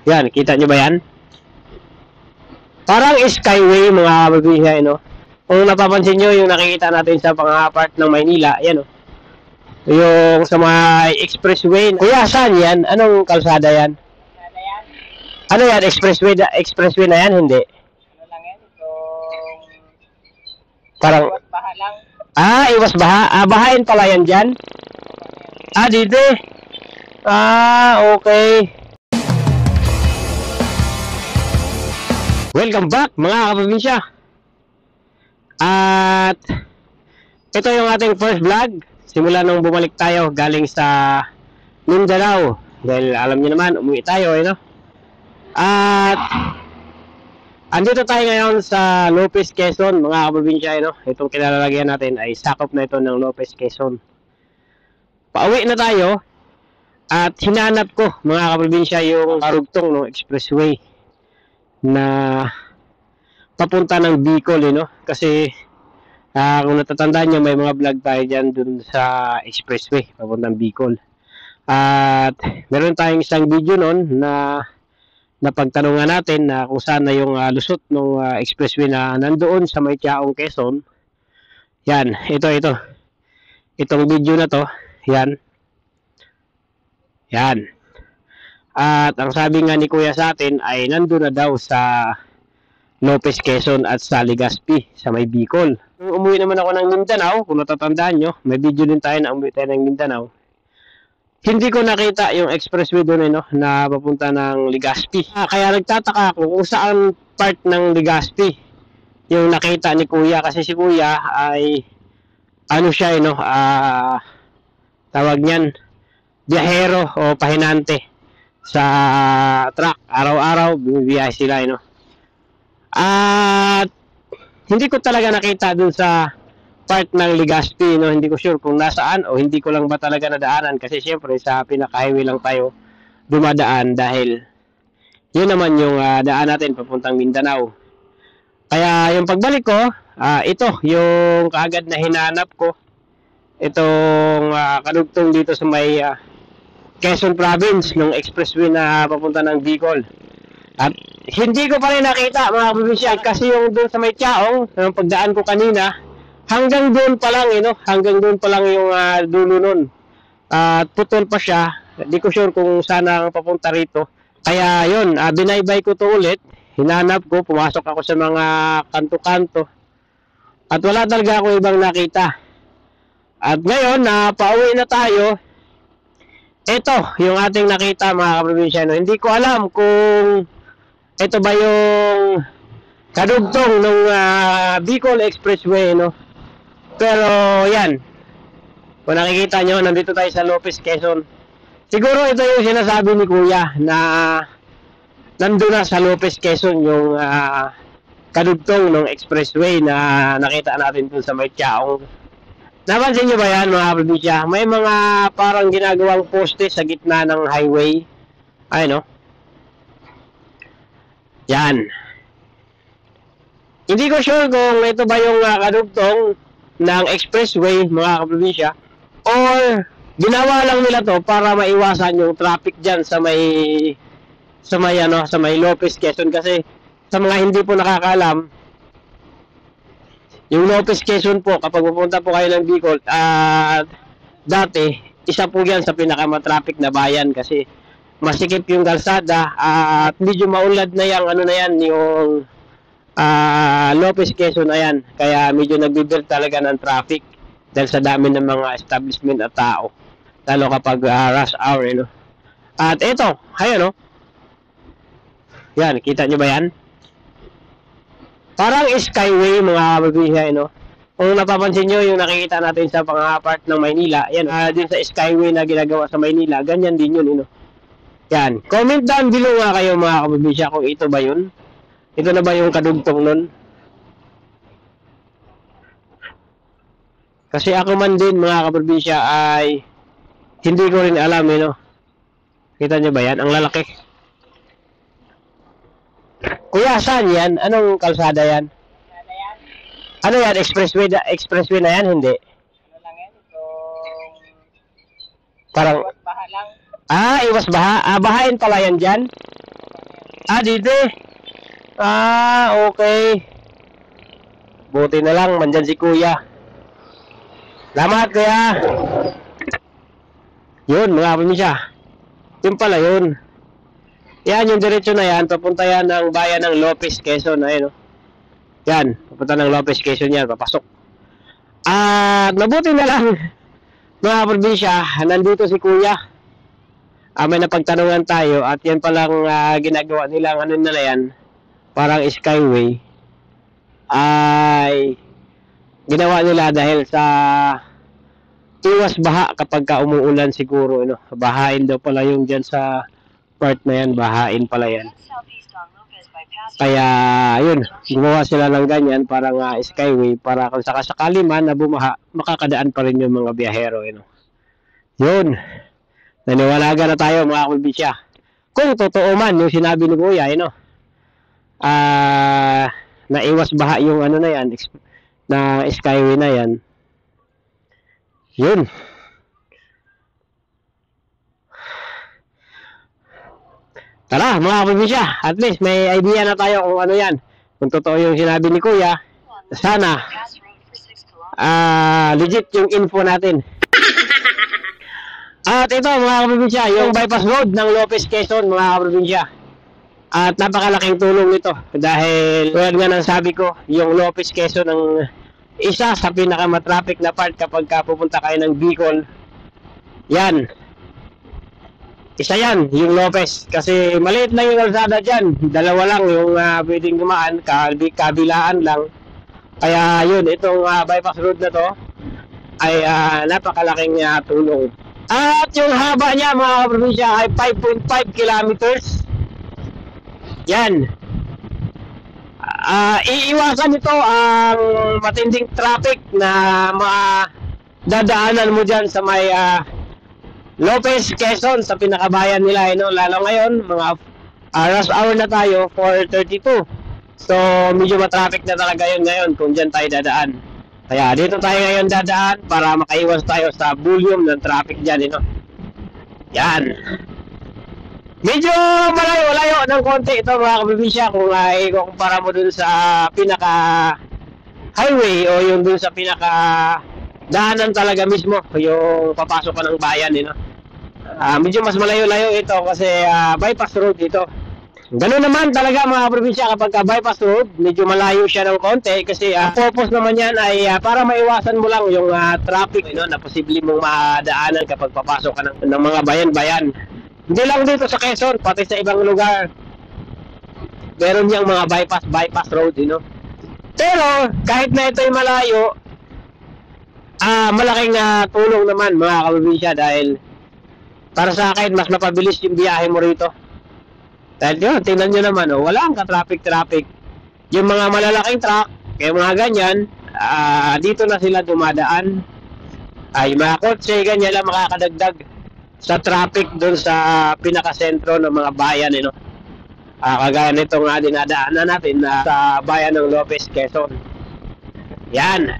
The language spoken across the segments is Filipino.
Yan, kita nyo ba yan? Parang skyway mga kababisya, no? Kung napapansin nyo yung nakikita natin sa pang-apart ng Maynila, yan o. Yung sa mga expressway. Kuya, saan yan? Anong kalsada yan? Kalsada yan. Ano yan? Expressway na yan? Hindi. Ano lang yan? Itong Parang, iwas baha lang. iwas baha. Bahain pala yan dyan? Dito. Okay. Welcome back mga kaprobinsya. At ito yung ating first vlog. Simula nung bumalik tayo galing sa Mindanao. Dahil alam niyo naman, umuwi tayo, no? At andito tayo ngayon sa Lopez, Quezon, mga kaprobinsya, no? Itong kinalalagyan natin ay sakop na ito ng Lopez, Quezon. Pauwi na tayo. At hinanap ko, mga kaprobinsya, yung karugtong ng expressway na papunta ng Bicol, no? Kasi kung natatandaan nyo, may mga vlog tayo dyan dun sa expressway papuntang Bicol. At meron tayong isang video noon na napagtanungan natin na kung saan na yung lusot ng expressway na nandoon sa may Tiaong, Quezon. Yan, ito. Itong video na to, yan. Yan. At ang sabi nga ni Kuya sa atin ay nandun na daw sa Lopez, Quezon at sa Legazpi sa may Bicol. Umuwi naman ako ng Mindanao, kung natatandaan nyo, may video din tayo na umuwi tayo ng Mindanao. Hindi ko nakita yung expressway doon, no, na papunta ng Legazpi. Kaya nagtataka ako kung saan part ng Legazpi yung nakita ni Kuya, kasi si Kuya ay ano siya, no, tawag niyan, biyahero o pahinante sa truck. Araw-araw bumibiyahe sila, no. At hindi ko talaga nakita dun sa part ng Legazpi, no. Hindi ko sure kung nasaan o hindi ko lang ba talaga nadaanan, kasi syempre sa pinaka-highway lang tayo dumadaan dahil yun naman yung daan natin papuntang Mindanao. Kaya yung pagbalik ko, ito yung kaagad na hinanap ko, itong kadugtong dito sa may Quezon Province ng expressway na papunta ng Bicol. At hindi ko pa rin nakita, mga kaprobinsya, kasi yung doon sa may Tiaong, yung pagdaan ko kanina, hanggang doon pa lang, no? Hanggang doon pa lang yung dulo nun. At putol pa siya. Hindi ko sure kung saan ang papunta rito. Kaya yun, binaybay ko to ulit. Hinanap ko, pumasok ako sa mga kanto-kanto. At wala talaga ako ibang nakita. At ngayon, pauwi na tayo. Ito, yung ating nakita, mga kaprobinsya, no? Hindi ko alam kung ito ba yung kadugtong ng Bicol Expressway, no? Pero yan, kung nakikita nyo, nandito tayo sa Lopez, Quezon. Siguro ito yung sinasabi ni Kuya na nandun na sa Lopez, Quezon yung kadugtong ng expressway na nakita natin dun sa may Tiaong. Napansin nyo ba yan, mga kaprobinsya? May mga parang ginagawang poste sa gitna ng highway. Ay, no? Yan. Hindi ko sure kung ito ba yung kadugtong ng expressway, mga kaprobinsya, or ginawa lang nila to para maiwasan yung traffic dyan sa may Lopez, Quezon. Kasi sa mga hindi po nakakaalam, yung Lopez, Quezon po, kapag pupunta po kayo ng Bicol, dati, isa po yan sa pinakamatraffic na bayan kasi masikip yung kalsada at medyo maulad na yung yung Lopez, Quezon, ayan. Kaya medyo nagbibuild talaga ng traffic dahil sa dami ng mga establishment at tao, lalo kapag rush hour, no? At ito, ayan, no? Yan, kita nyo ba yan? Parang skyway, mga kababayan, no? Kung napapansin nyo yung nakikita natin sa pang-apart ng Maynila, yan, din sa skyway na ginagawa sa Maynila, ganyan din yun, no? Yan, comment down below nga kayo, mga kababayan, kung ito ba yun. Ito na ba yung kadugtong nun? Kasi ako man din, mga kaprobinsya, ay hindi ko rin alam, no? Kita nyo ba yan? Ang lalaki. Kuya, saan yan? Anong kalsada yan? Kalsada yan. Ano yan? Expressway na yan? Hindi. Ano lang yan? Itong Parang, iwas baha lang. iwas baha? Bahain pala yan dyan? Dito. Okay. Buti na lang, mandyan si kuya. Salamat, kuya. Yun, mga probinsya. Yun pala yun. Yan, yung diretso na yan, papunta yan ng bayan ng Lopez, Quezon. Ayun, no? Yan, papunta ng Lopez, Quezon yan, papasok. At mabuti na lang, mga probinsya, nandito si kuya. May napagtanungan tayo at yan palang ginagawa nilang ano na yan, parang skyway, ay ginawa nila dahil sa iwas baha kapag ka umuulan siguro. Ano? Bahain daw pala yung dyan sa part na yan, bahain pala yan. Kaya yun, gumawa sila ng ganyan parang skyway para kung sakasakali man na bumaha, makakadaan pa rin yung mga biyahero. Yun, naniwalaga na tayo mga kulbisya. Kung totoo man yung sinabi ni kuya, naiwas baha yung ano na yan, na skyway na yan. Yun. Tara mga probinsya, at least may idea na tayo kung ano yan. Kung totoo yung sinabi ni kuya, sana legit yung info natin. At ito mga probinsya, yung bypass road ng Lopez, Quezon mga probinsya. At napakalaking tulong nito dahil tulad nga ng sabi ko, yung Lopez, Quezon ang isa sa pinakamatraffic na part kapag pupunta kayo ng Bicol. Yan. Isa yan, yung Lopez. Kasi maliit lang yung kalsada dyan. Dalawa lang yung pwedeng gumaan, kabilaan lang. Kaya yun, itong bypass road na to ay napakalaking tulong. At yung haba niya mga probinsya ay 5.5 kilometers. Yan. Iiwasan nito ang matinding traffic na madadaanan mo dyan sa may Lopez, Quezon, sa pinakabayan nila. Lalo ngayon, mga rush hour na tayo, 4:32. So, medyo matraffic na talaga yun ngayon kung dyan tayo dadaan. Kaya dito tayo ngayon dadaan para makaiwas tayo sa volume ng traffic dyan. Yan. Medyo malayo-layo ng konti ito mga kabibinsya kung ikukumpara mo dun sa pinaka highway o yung dun sa pinaka daanan talaga mismo, yung papasok ka ng bayan. Medyo mas malayo-layo ito kasi bypass road ito. Ganun naman talaga mga probinsya kapag bypass road, medyo malayo siya ng konti kasi purpose naman yan ay para maiwasan mo lang yung traffic na posible mong madaanan kapag papasok ka ng mga bayan-bayan. Hindi lang dito sa Quezon, pati sa ibang lugar. Meron niyang mga bypass road, Pero kahit na ito'y malayo, malaking tulong naman mga kabibinsya dahil para sa akin mas mapabilis yung biyahe mo rito. Dahil yun, tingnan nyo naman, wala ang ka-traffic. Yung mga malalaking truck, kaya mga ganyan, dito na sila dumadaan. Yung mga kotse, ganyan lang makakadagdag sa traffic doon sa pinakasentro ng mga bayan. Kagaya nito nga dinadaanan natin sa bayan ng Lopez, Quezon. Yan.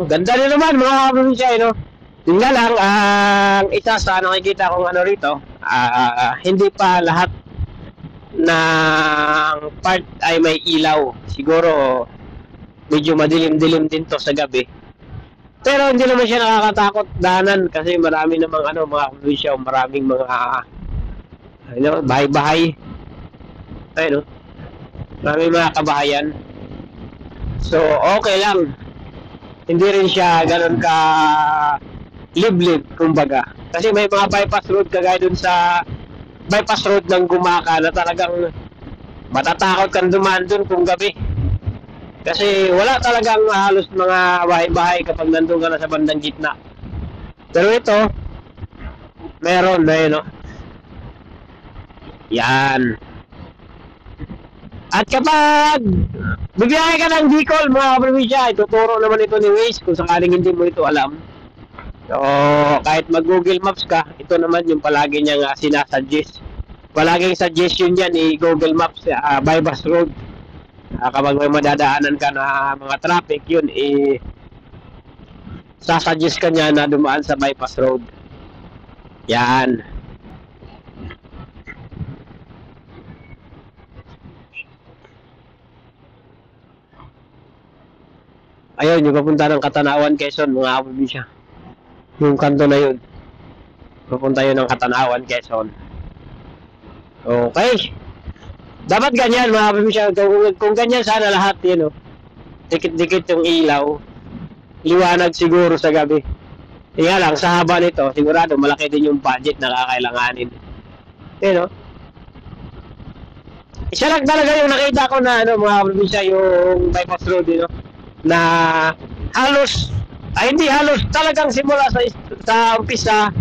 Ganda rin naman mga probinsya. Yun nga lang, ang isa sa nakikita kong rito, hindi pa lahat ng part ay may ilaw. Siguro medyo madilim-dilim din to sa gabi. Pero hindi naman siya nakakatakot daanan kasi marami namang mga probinsya, maraming mga bahay-bahay. Maraming mga kabahayan. So okay lang. Hindi rin siya ganoon ka liblib kumbaga. Kasi may mga bypass road kagaya dun sa bypass road ng Gumaka na talagang matatakot kang dumaan dun kung gabi. Kasi wala talagang halos mga bahay-bahay kapag nandun ka na sa bandang gitna. Pero ito, meron na Yan. At kapag bibiyahe ka ng Bicol, mga probinsya, ituturo naman ito ni Waze kung sakaling hindi mo ito alam. So, kahit mag-Google Maps ka, ito naman yung palagi niyang sinasuggest. Palaging suggestion yan Google Maps, bypass road. Kapag may madadaanan ka na mga traffic, yun sasuggest ka niya na dumaan sa bypass road. Yan. Ayun, yung papunta ng Katanawan, Quezon, mga kaprobinsya. Yung kanto na yun. Papunta yun ng Katanawan, Quezon. Okay. Dapat ganyan, mga kaprobinsya. Kung ganyan sana lahat, yun, oh. Dikit-dikit yung ilaw. Liwanag siguro sa gabi. Kaya lang, sa haba nito, sigurado malaki din yung budget na kakailanganin. Yun, oh. Isa lang talaga yung nakita ko na ano, mga kaprobinsya, yung bypass road, you know, na halos, hindi halos, talagang simula sa umpisa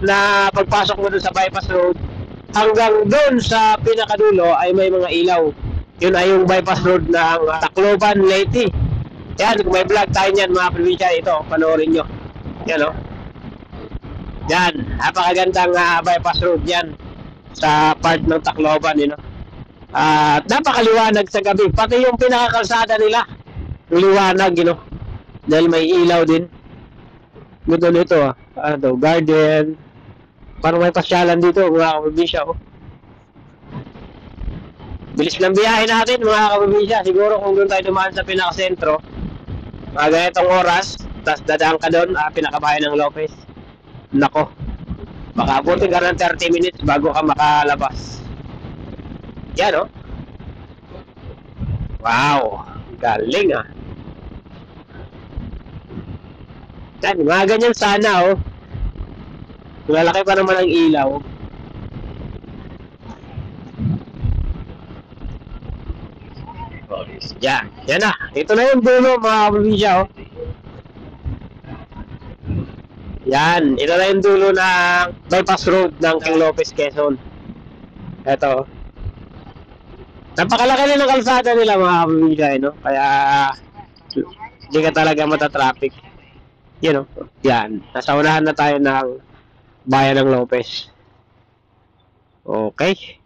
na pagpasok mo dun sa bypass road hanggang doon sa pinakadulo ay may mga ilaw. Yun ay yung bypass road ng Tacloban, Leyte. Yan, kung may vlog tayo niyan, mga probinsya, ito, panoorin nyo. Yan, o. Yan, napakagandang bypass road yan sa part ng Tacloban, you know. At napakaliwanag sa gabi. Pati yung pinakakalsada nila, liwanag, you know. Dahil may ilaw din. Gusto nito, ano, garden. Parang may pasyalan dito, mga kaprobinsya, oh. Bilis lang biyahe natin, mga kaprobinsya. Siguro kung doon tayo dumaan sa pinakasentro, mga ganitong oras, tapos dadaan ka doon, pinakabahay ng Lopez. Nako, baka abutin ka ng 30 minutes bago ka makalabas. Yan, oh. Wow, galing, ah. Yan, mga ganyan sana, oh. Lalaki pa naman ang ilaw. Yan, yan na. Ito na yung dulo, mga kaprobinsya, oh. Yan, ito na yung dulo ng bypass road ng King Lopez, Quezon. Ito. Napakalaki na ng kalsada nila, mga kaprobinsya, no? Kaya hindi ka talaga matatraffic. Yan, oh. Yan. Nasa unahan na tayo ng bayan ng Lopez. Okay.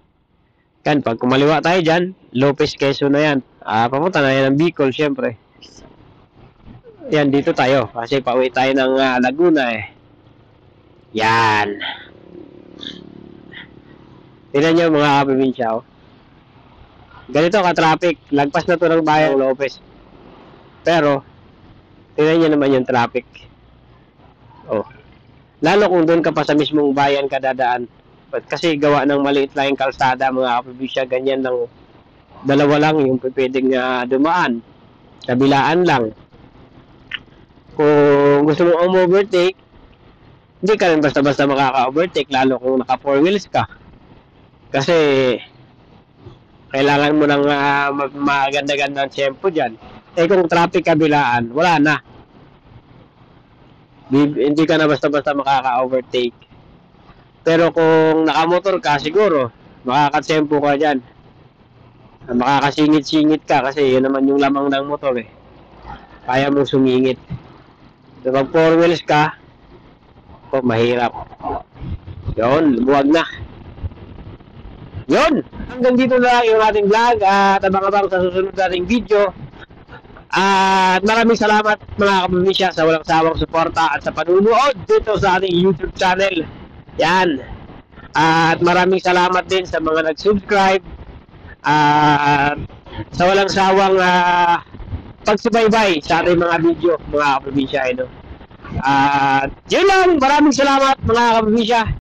Yan, pag kumaliwa tayo dyan, Lopez, Quezon na yan. Papunta na yan ng Bicol, syempre. Yan, dito tayo. Kasi pauwi tayo ng Laguna, eh. Yan. Tingnan nyo, mga kaprobinsya, oh. Ganito ka-traffic. Lagpas na to ng bayan ng Lopez. Pero, tingnan nyo naman yung traffic. Oh. Lalo kung doon ka pa sa mismong bayan ka dadaan. Kasi gawa ng maliit lang yung kalsada, mga kaprobinsya, ganyan lang. Dalawa lang yung pwedeng dumaan. Kabilaan lang. Kung gusto mong overtake, hindi ka rin basta-basta makaka-overtake, lalo kung naka 4 wheels ka. Kasi kailangan mo ng maganda-gandang tempo dyan. Eh kung traffic kabilaan, wala na. Hindi ka na basta-basta makaka-overtake. Pero kung nakamotor ka, siguro makakatempo ka dyan. Makakasingit-singit ka kasi yun naman yung lamang ng motor, eh. Kaya mong sumingit. So, pag 4 wheels ka, mahirap. Yun, buwag na. Yun! Hanggang dito na lang yung ating vlog at abang-abang sa susunod nating video. At maraming salamat, mga kaprobinsya, sa walang sawang suporta at sa panunood dito sa ating YouTube channel. Yan. At maraming salamat din sa mga nag-subscribe at sa walang sawang pagsubaybay sa ating mga video, mga kaprobinsya, no? At yun lang, maraming salamat, mga kaprobinsya.